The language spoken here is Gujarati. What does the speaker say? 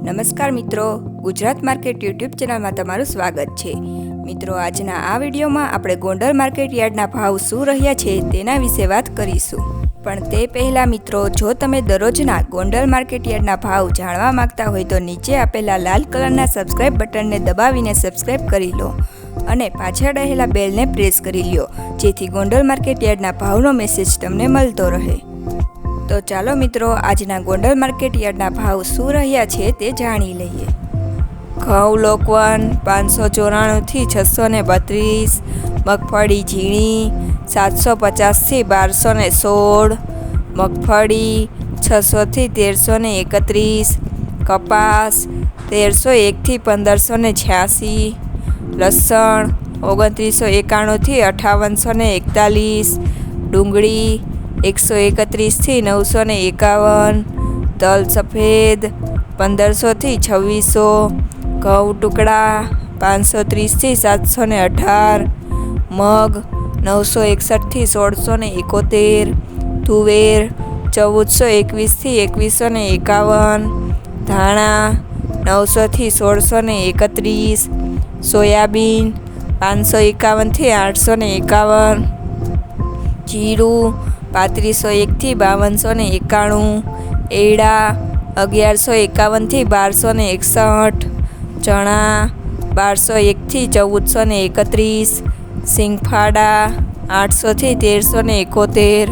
નમસ્કાર મિત્રો, ગુજરાત માર્કેટ યુટ્યુબ ચેનલમાં તમારું સ્વાગત છે। મિત્રો, આજના આ વિડીયોમાં આપણે ગોંડલ માર્કેટ યાર્ડના ભાવ શું રહ્યા છે તેના વિશે વાત કરીશું। પણ તે પહેલાં મિત્રો, જો તમે દરરોજના ગોંડલ માર્કેટ યાર્ડના ભાવ જાણવા માંગતા હોય તો નીચે આપેલા લાલ કલરના સબસ્ક્રાઇબ બટનને દબાવીને સબસ્ક્રાઇબ કરી લો અને પાછળ રહેલા બેલને પ્રેસ કરી લ્યો, જેથી ગોંડલ માર્કેટ યાર્ડના ભાવનો મેસેજ તમને મળતો રહે। તો ચાલો મિત્રો, આજના ગોંડલ માર્કેટ યાર્ડના ભાવ શું રહ્યા છે તે જાણી લઈએ। ઘઉં લોકવન 594 થી 632, મગફળી ઝીણી 750 થી 1216, મગફળી 600 થી 1331, કપાસ 1301 થી 1586, લસણ 2991 થી 5841, ડુંગળી 131 થી 951, તલ સફેદ 1500 થી 2600, ઘઉં ટુકડા 530 થી 718, મગ 961 થી 1671, તુવેર 1421 થી 2151, ધાણા 900 થી 1631, સોયાબીન 551 થી 851, જીરું 3501 થી 5291, એડા 1151 થી 1261, ચણા 1201 થી 1431, સિંગફાડા 800 થી 1371,